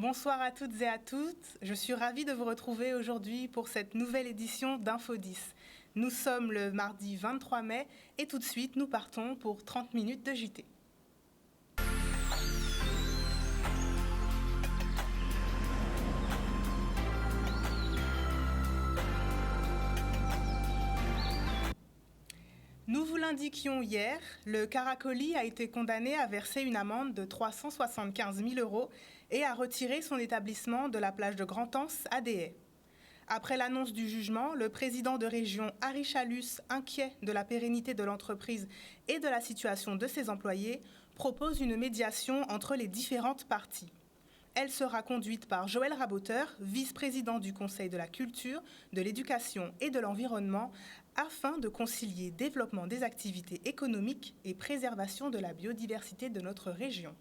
Bonsoir à toutes et à tous. Je suis ravie de vous retrouver aujourd'hui pour cette nouvelle édition d'Info 10. Nous sommes le mardi 23 mai et tout de suite nous partons pour 30 minutes de JT. Nous vous l'indiquions hier, le Caracoli a été condamné à verser une amende de 375 000 € et à retirer son établissement de la plage de Grand-Anse à Des Haies. Après l'annonce du jugement, le président de région Harry Chalus, inquiet de la pérennité de l'entreprise et de la situation de ses employés, propose une médiation entre les différentes parties. Elle sera conduite par Joël Raboteur, vice-président du Conseil de la culture, de l'éducation et de l'environnement, afin de concilier développement des activités économiques et préservation de la biodiversité de notre région.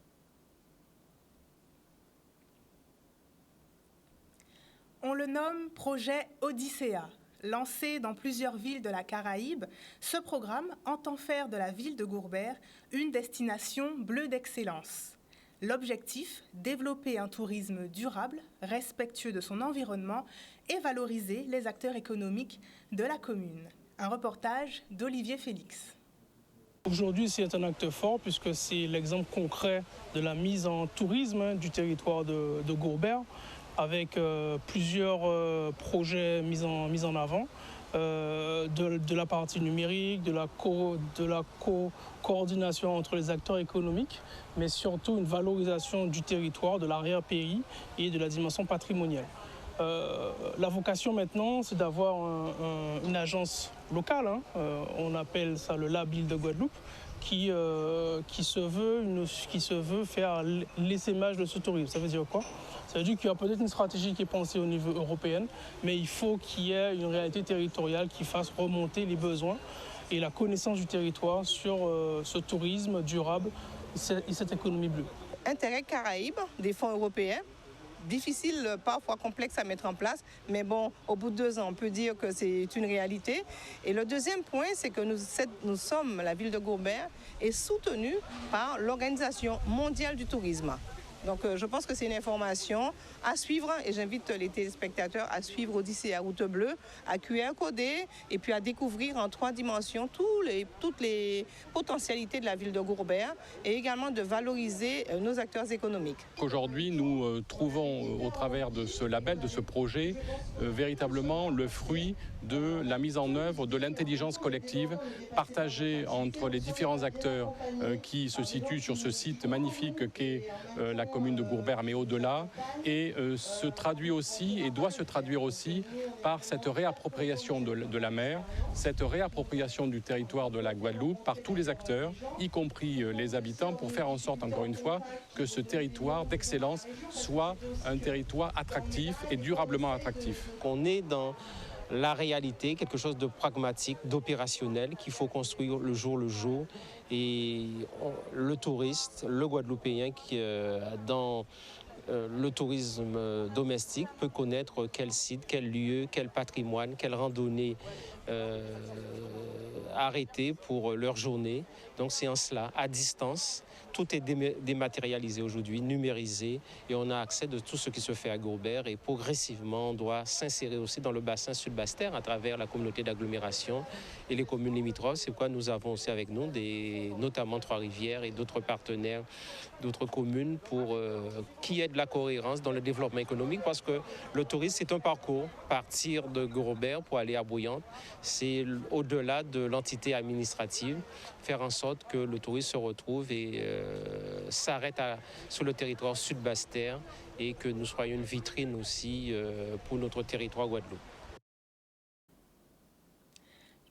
On le nomme projet Odyssea. Lancé dans plusieurs villes de la Caraïbe, ce programme entend faire de la ville de Gourbert une destination bleue d'excellence. L'objectif, développer un tourisme durable, respectueux de son environnement et valoriser les acteurs économiques de la commune. Un reportage d'Olivier Félix. Aujourd'hui, c'est un acte fort puisque c'est l'exemple concret de la mise en tourisme du territoire de Gourbert avec plusieurs projets mis en avant. De la partie numérique, de la coordination entre les acteurs économiques, mais surtout une valorisation du territoire, de l'arrière-pays et de la dimension patrimoniale. La vocation maintenant, c'est d'avoir une agence locale, on appelle ça le Lab Île de Guadeloupe, qui se veut faire l'essaimage de ce tourisme. Ça veut dire quoi ? Ça veut dire qu'il y a peut-être une stratégie qui est pensée au niveau européen, mais il faut qu'il y ait une réalité territoriale qui fasse remonter les besoins et la connaissance du territoire sur ce tourisme durable et cette économie bleue. Intérêt Caraïbes, des fonds européens, difficile, parfois complexe à mettre en place, mais bon, au bout de 2 ans, on peut dire que c'est une réalité. Et le deuxième point, c'est que nous sommes, la ville de Gourbert, est soutenue par l'Organisation mondiale du tourisme. Donc je pense que c'est une information à suivre et j'invite les téléspectateurs à suivre Odyssea Route Bleue, à QR coder et puis à découvrir en 3 dimensions toutes les potentialités de la ville de Gourbert et également de valoriser nos acteurs économiques. Aujourd'hui, nous trouvons au travers de ce label, de ce projet, véritablement le fruit de la mise en œuvre de l'intelligence collective partagée entre les différents acteurs qui se situent sur ce site magnifique qu'est la commune de Gourbert, mais au-delà, et se traduit aussi, et doit se traduire aussi, par cette réappropriation de la mer, cette réappropriation du territoire de la Guadeloupe par tous les acteurs, y compris les habitants, pour faire en sorte, encore une fois, que ce territoire d'excellence soit un territoire attractif et durablement attractif. On est dans la réalité, quelque chose de pragmatique, d'opérationnel qu'il faut construire le jour. Et le touriste, le Guadeloupéen qui dans le tourisme domestique peut connaître quel site, quel lieu, quel patrimoine, quelle randonnée arrêter pour leur journée. Donc c'est en cela, à distance. Tout est dématérialisé aujourd'hui, numérisé, et on a accès de tout ce qui se fait à Gourbert. Et progressivement, on doit s'insérer aussi dans le bassin Sud-Basse-Terre à travers la communauté d'agglomération et les communes limitrophes. C'est pourquoi nous avons aussi avec nous notamment Trois-Rivières et d'autres partenaires, d'autres communes pour qu'il y ait de la cohérence dans le développement économique, parce que le tourisme, c'est un parcours. Partir de Gourbert pour aller à Bouillante, c'est au-delà de l'entité administrative, faire en sorte que le tourisme se retrouve et s'arrête sur le territoire Sud-Basse-Terre et que nous soyons une vitrine aussi pour notre territoire Guadeloupe.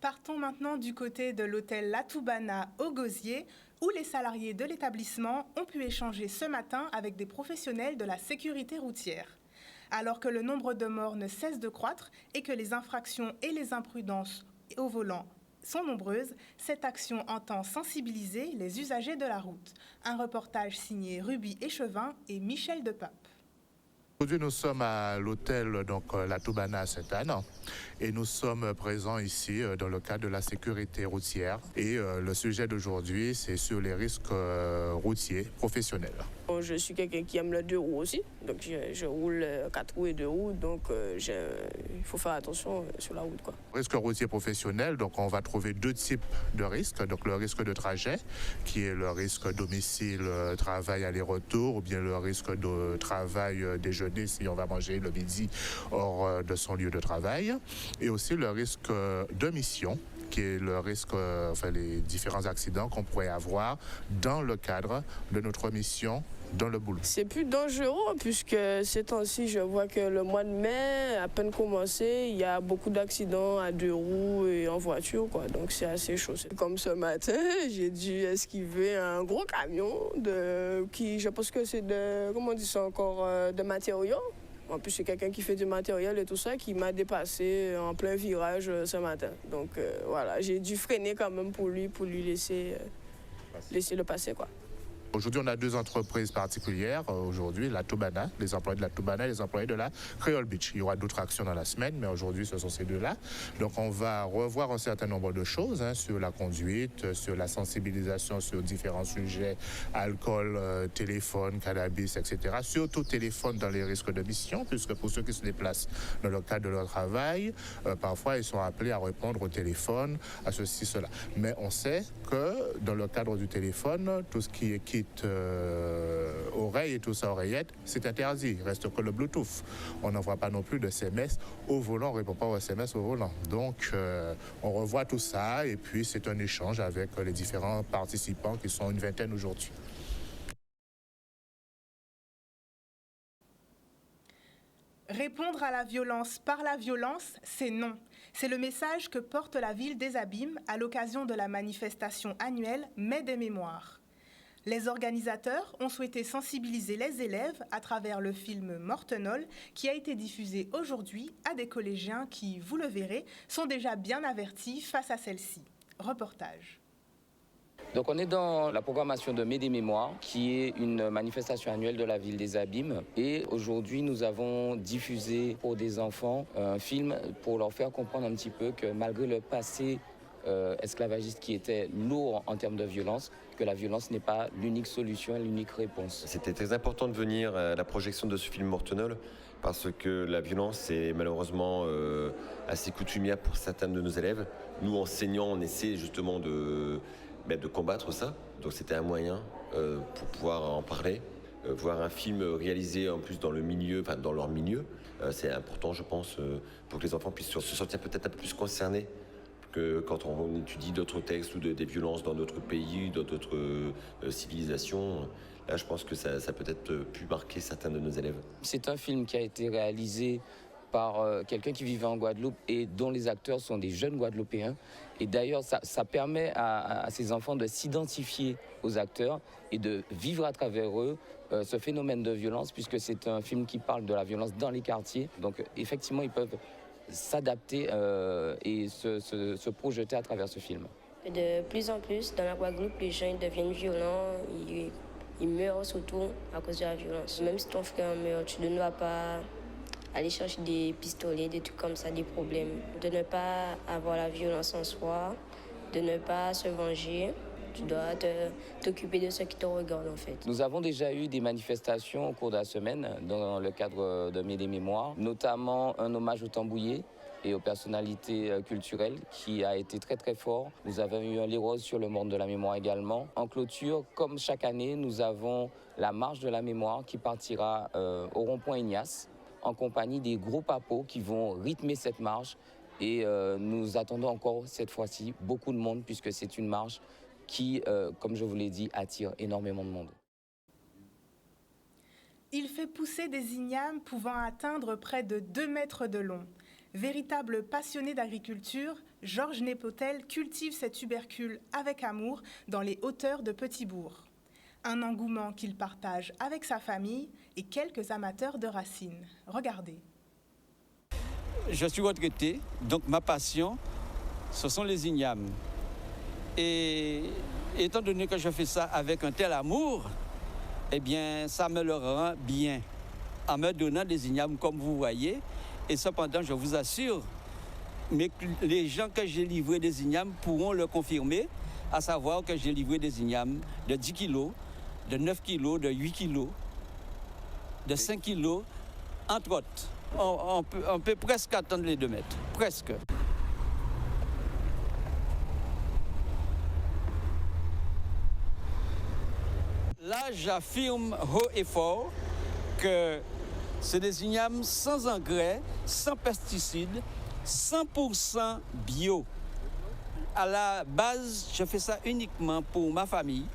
Partons maintenant du côté de l'hôtel La Toubana au Gosier, où les salariés de l'établissement ont pu échanger ce matin avec des professionnels de la sécurité routière. Alors que le nombre de morts ne cesse de croître et que les infractions et les imprudences au volant sont nombreuses, cette action entend sensibiliser les usagers de la route. Un reportage signé Ruby Échevin et Michel Depape. Aujourd'hui, nous sommes à l'hôtel La Toubana à Sainte-Anne et nous sommes présents ici dans le cadre de la sécurité routière. Et le sujet d'aujourd'hui, c'est sur les risques routiers professionnels. Je suis quelqu'un qui aime le 2 roues aussi, donc je roule 4 roues et 2 roues, donc il faut faire attention sur la route, quoi. Risque routier professionnel, donc on va trouver 2 types de risques. Donc le risque de trajet, qui est le risque domicile, travail, aller-retour, ou bien le risque de travail, déjeuner, si on va manger le midi hors de son lieu de travail. Et aussi le risque de mission, qui est le risque, les différents accidents qu'on pourrait avoir dans le cadre de notre mission dans le boulot. C'est plus dangereux puisque ces temps-ci, je vois que le mois de mai, à peine commencé, il y a beaucoup d'accidents à 2 roues et en voiture, quoi. Donc c'est assez chaud. Comme ce matin, j'ai dû esquiver un gros camion qui, je pense que c'est de matériaux. En plus, c'est quelqu'un qui fait du matériel et tout ça qui m'a dépassé en plein virage ce matin. Donc voilà, j'ai dû freiner quand même pour lui laisser le passer, quoi. Aujourd'hui, on a 2 entreprises particulières. Aujourd'hui, la Toubana, les employés de la Toubana et les employés de la Creole Beach. Il y aura d'autres actions dans la semaine, mais aujourd'hui, ce sont ces 2-là. Donc, on va revoir un certain nombre de choses sur la conduite, sur la sensibilisation sur différents sujets, alcool, téléphone, cannabis, etc. Surtout téléphone dans les risques de mission, puisque pour ceux qui se déplacent dans le cadre de leur travail, parfois, ils sont appelés à répondre au téléphone, à ceci, cela. Mais on sait que dans le cadre du téléphone, tout ce qui est kit oreilles et tout ça, oreillettes, c'est interdit. Il reste que le Bluetooth. On n'envoie pas non plus de SMS au volant, on ne répond pas aux SMS au volant. Donc, on revoit tout ça et puis c'est un échange avec les différents participants qui sont une vingtaine aujourd'hui. Répondre à la violence par la violence, c'est non. C'est le message que porte la ville des Abîmes à l'occasion de la manifestation annuelle Mai des Mémoires. Les organisateurs ont souhaité sensibiliser les élèves à travers le film Mortenol qui a été diffusé aujourd'hui à des collégiens qui, vous le verrez, sont déjà bien avertis face à celle-ci. Reportage. Donc on est dans la programmation de Mai des Mémoires, qui est une manifestation annuelle de la ville des Abîmes. Et aujourd'hui, nous avons diffusé pour des enfants un film pour leur faire comprendre un petit peu que malgré le passé esclavagiste qui était lourd en termes de violence, que la violence n'est pas l'unique solution et l'unique réponse. C'était très important de venir à la projection de ce film Mortenol parce que la violence est malheureusement assez coutumière pour certains de nos élèves. Nous, enseignants, on essaie justement de combattre ça. Donc c'était un moyen pour pouvoir en parler. Voir un film réalisé en plus dans leur milieu, c'est important, je pense, pour que les enfants puissent se sentir peut-être un peu plus concernés que quand on étudie d'autres textes ou des violences dans d'autres pays, dans d'autres civilisations. Là, je pense que ça peut-être pu marquer certains de nos élèves. C'est un film qui a été réalisé par quelqu'un qui vivait en Guadeloupe et dont les acteurs sont des jeunes Guadeloupéens. Et d'ailleurs, ça permet à ces enfants de s'identifier aux acteurs et de vivre à travers eux ce phénomène de violence, puisque c'est un film qui parle de la violence dans les quartiers. Donc effectivement, ils peuvent s'adapter et se projeter à travers ce film. De plus en plus, dans la Guadeloupe, les gens deviennent violents, ils meurent surtout à cause de la violence. Même si ton frère meurt, tu ne vas pas aller chercher des pistolets, des trucs comme ça, des problèmes. De ne pas avoir la violence en soi, de ne pas se venger. Tu dois t'occuper de ceux qui te regardent, en fait. Nous avons déjà eu des manifestations au cours de la semaine dans le cadre de Mai des Mémoires, notamment un hommage aux Tambouillés et aux personnalités culturelles qui a été très très fort. Nous avons eu un lit rose sur le monde de la mémoire également. En clôture, comme chaque année, nous avons la marche de la mémoire qui partira au rond-point Ignace en compagnie des groupes APO qui vont rythmer cette marche. Et nous attendons encore cette fois-ci beaucoup de monde puisque c'est une marche qui, comme je vous l'ai dit, attire énormément de monde. Il fait pousser des ignames pouvant atteindre près de 2 mètres de long. Véritable passionné d'agriculture, Georges Népotel cultive ses tubercules avec amour dans les hauteurs de Petit-Bourg. Un engouement qu'il partage avec sa famille et quelques amateurs de racines. Regardez. Je suis retraité, donc ma passion, ce sont les ignames. Et étant donné que je fais ça avec un tel amour, eh bien, ça me le rend bien. en me donnant des ignames comme vous voyez. Et cependant, je vous assure, mais les gens que j'ai livrés des ignames pourront le confirmer, à savoir que j'ai livré des ignames de 10 kilos, de 9 kilos, de 8 kilos, de 5 kilos, entre autres. On peut presque attendre les 2 mètres, presque. Là, j'affirme haut et fort que c'est des ignames sans engrais, sans pesticides, 100% bio. À la base, je fais ça uniquement pour ma famille,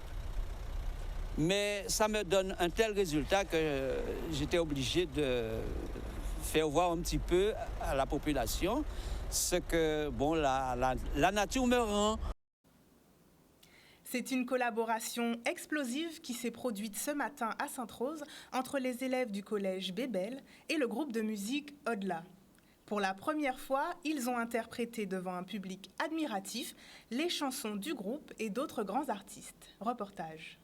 mais ça me donne un tel résultat que j'étais obligé de faire voir un petit peu à la population ce que bon, la nature me rend. C'est une collaboration explosive qui s'est produite ce matin à Sainte-Rose entre les élèves du collège Bébel et le groupe de musique Au-delà. Pour la première fois, ils ont interprété devant un public admiratif les chansons du groupe et d'autres grands artistes. Reportage.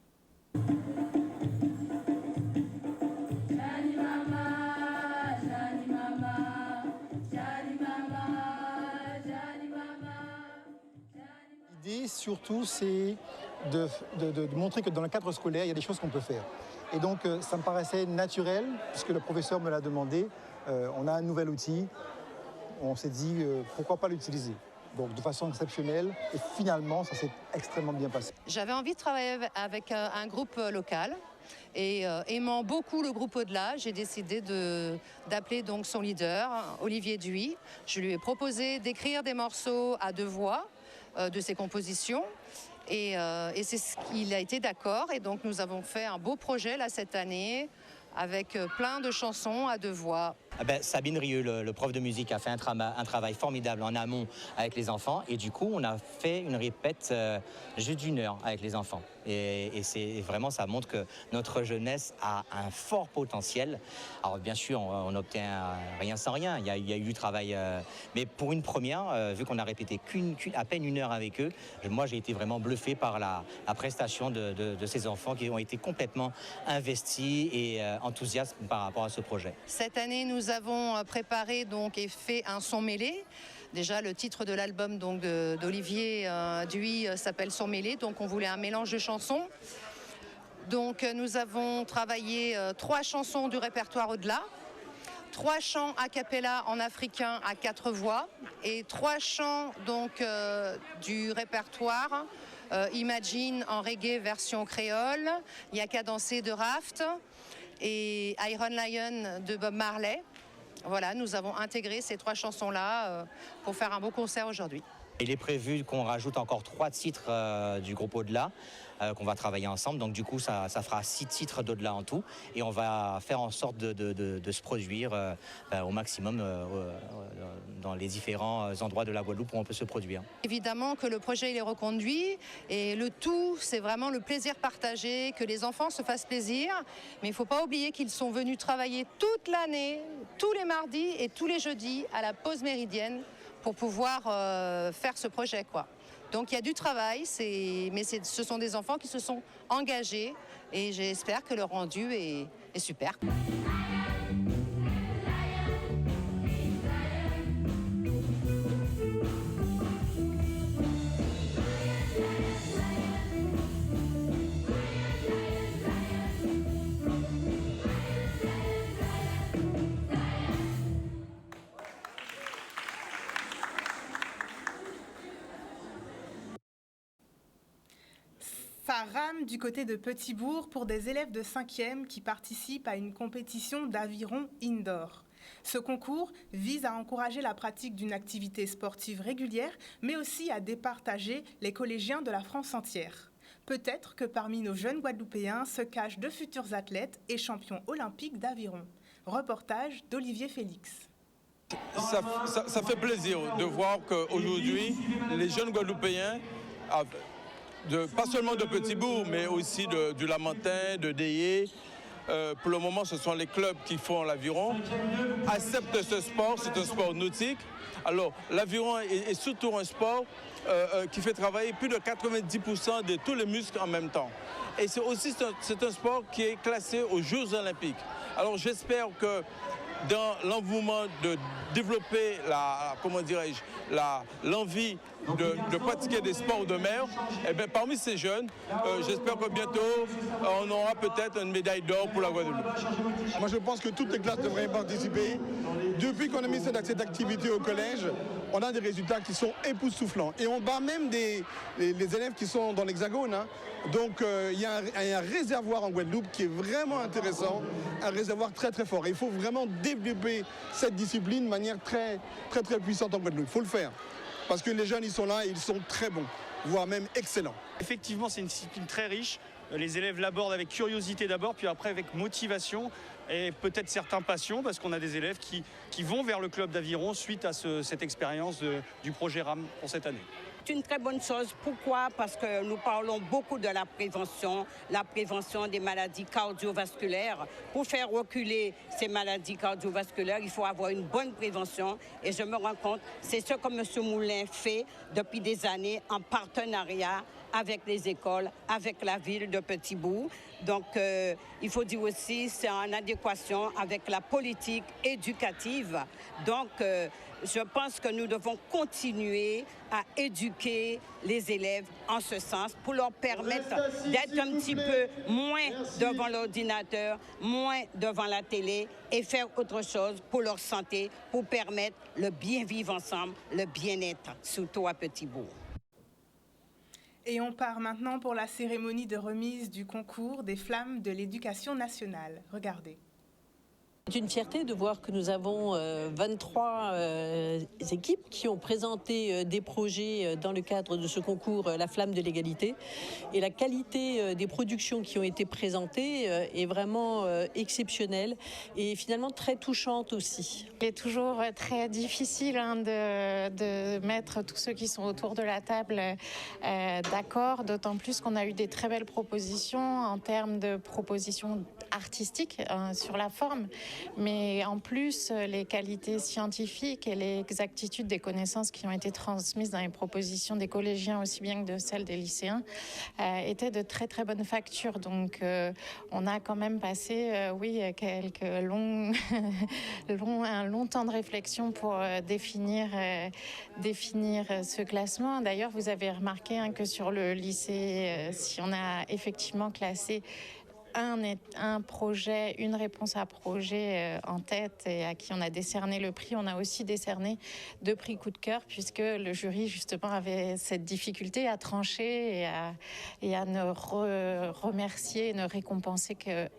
L'idée, surtout, c'est de montrer que dans le cadre scolaire, il y a des choses qu'on peut faire. Et donc, ça me paraissait naturel, puisque le professeur me l'a demandé. On a un nouvel outil. On s'est dit, pourquoi pas l'utiliser? Donc, de façon exceptionnelle. Et finalement, ça s'est extrêmement bien passé. J'avais envie de travailler avec un groupe local. Et aimant beaucoup le groupe Au-delà, j'ai décidé d'appeler donc son leader, Olivier Duy. Je lui ai proposé d'écrire des morceaux à 2 voix de ses compositions. Et c'est ce qu'il a été d'accord. Et donc nous avons fait un beau projet là cette année avec plein de chansons à 2 voix. Sabine Rieu, le prof de musique, a fait un travail formidable en amont avec les enfants. Et du coup, on a fait une répète juste d'1 heure avec les enfants. Et c'est vraiment, ça montre que notre jeunesse a un fort potentiel. Alors bien sûr, on n'obtient rien sans rien. Il y a eu du travail. Mais pour une première, vu qu'on a répété à peine 1 heure avec eux, moi j'ai été vraiment bluffé par la prestation de ces enfants qui ont été complètement investis et enthousiastes par rapport à ce projet. Cette année, nous avons préparé donc, et fait un son mêlé. Déjà, le titre de l'album d'Olivier Duy s'appelle Son mêlé, donc on voulait un mélange de chansons. Donc nous avons travaillé 3 chansons du répertoire Au-delà, 3 chants a cappella en africain à 4 voix et 3 chants donc, du répertoire Imagine en reggae version créole, Il y a qu'à danser de Raft et Iron Lion de Bob Marley. Voilà, nous avons intégré ces 3 chansons-là pour faire un beau concert aujourd'hui. Il est prévu qu'on rajoute encore 3 titres du groupe Au-delà, qu'on va travailler ensemble. Donc du coup, ça fera 6 titres d'Au-delà en tout. Et on va faire en sorte de se produire au maximum dans les différents endroits de la Guadeloupe où on peut se produire. Évidemment que le projet il est reconduit et le tout, c'est vraiment le plaisir partagé, que les enfants se fassent plaisir. Mais il ne faut pas oublier qu'ils sont venus travailler toute l'année, tous les mardis et tous les jeudis à la pause méridienne pour pouvoir faire ce projet, quoi. Donc il y a du travail, mais ce sont des enfants qui se sont engagés et j'espère que le rendu est super. Ça rame du côté de Petit-Bourg pour des élèves de 5e qui participent à une compétition d'aviron indoor. Ce concours vise à encourager la pratique d'une activité sportive régulière, mais aussi à départager les collégiens de la France entière. Peut-être que parmi nos jeunes Guadeloupéens se cachent de futurs athlètes et champions olympiques d'aviron. Reportage d'Olivier Félix. Ça fait plaisir de voir qu'aujourd'hui, les jeunes Guadeloupéens, pas seulement de Petit-Bourg, mais aussi du Lamentin, de Deyé, pour le moment, ce sont les clubs qui font l'aviron, acceptent ce sport, c'est un sport nautique. Alors, l'aviron est surtout un sport qui fait travailler plus de 90% de tous les muscles en même temps. Et c'est un sport qui est classé aux Jeux Olympiques. Alors, j'espère que dans l'envouement de développer l'envie de pratiquer des sports de mer, et bien, parmi ces jeunes, j'espère que bientôt, on aura peut-être une médaille d'or pour la Guadeloupe. Moi, je pense que toutes les classes devraient participer. Depuis qu'on a mis cette activité au collège, on a des résultats qui sont époustouflants. Et on bat même les élèves qui sont dans l'Hexagone. Hein. Donc, il y a un réservoir en Guadeloupe qui est vraiment intéressant, un réservoir très très fort. Et il faut vraiment développer cette discipline de manière très très très puissante en Guadeloupe. Il faut le faire. Parce que les jeunes, ils sont là et ils sont très bons, voire même excellents. Effectivement, c'est une discipline très riche. Les élèves l'abordent avec curiosité d'abord, puis après avec motivation et peut-être certains passion, parce qu'on a des élèves qui vont vers le club d'aviron suite à cette expérience du projet RAM pour cette année. C'est une très bonne chose. Pourquoi? Parce que nous parlons beaucoup de la prévention des maladies cardiovasculaires. Pour faire reculer ces maladies cardiovasculaires, il faut avoir une bonne prévention. Et je me rends compte, c'est ce que M. Moulin fait depuis des années en partenariat avec les écoles, avec la ville de Petit-Bourg. Donc, il faut dire aussi, c'est en adéquation avec la politique éducative. Donc, je pense que nous devons continuer à éduquer les élèves en ce sens pour leur permettre d'être un petit peu moins devant l'ordinateur, moins devant la télé et faire autre chose pour leur santé, pour permettre le bien vivre ensemble, le bien-être, surtout à Petit-Bourg. Et on part maintenant pour la cérémonie de remise du concours des Flammes de l'Éducation nationale. Regardez. C'est une fierté de voir que nous avons 23 équipes qui ont présenté des projets dans le cadre de ce concours La Flamme de l'égalité. Et la qualité des productions qui ont été présentées est vraiment exceptionnelle et finalement très touchante aussi. Il est toujours très difficile de mettre tous ceux qui sont autour de la table d'accord, d'autant plus qu'on a eu des très belles propositions en termes de propositions artistiques sur la forme. Mais en plus, les qualités scientifiques et l'exactitude des connaissances qui ont été transmises dans les propositions des collégiens aussi bien que de celles des lycéens étaient de très très bonne facture. Donc on a quand même passé un long temps de réflexion pour définir ce classement. D'ailleurs, vous avez remarqué que sur le lycée, si on a effectivement classé un projet, une réponse à projet en tête et à qui on a décerné le prix. On a aussi décerné 2 prix coup de cœur puisque le jury justement avait cette difficulté à trancher et à ne remercier et ne récompenser que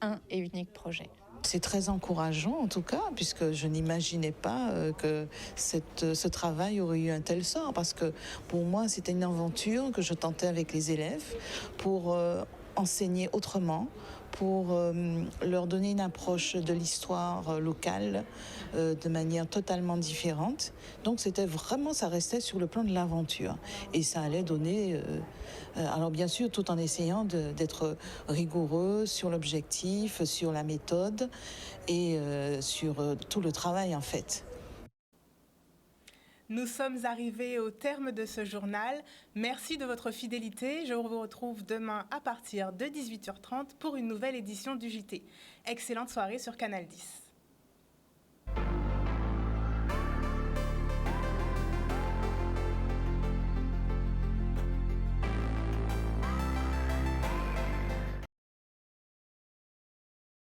un et unique projet. C'est très encourageant en tout cas, puisque je n'imaginais pas que ce travail aurait eu un tel sort, parce que pour moi c'était une aventure que je tentais avec les élèves pour enseigner autrement, pour leur donner une approche de l'histoire locale de manière totalement différente. Donc c'était vraiment, ça restait sur le plan de l'aventure et ça allait donner, alors bien sûr tout en essayant d'être rigoureux sur l'objectif, sur la méthode et sur tout le travail en fait. Nous sommes arrivés au terme de ce journal. Merci de votre fidélité. Je vous retrouve demain à partir de 18h30 pour une nouvelle édition du JT. Excellente soirée sur Canal 10.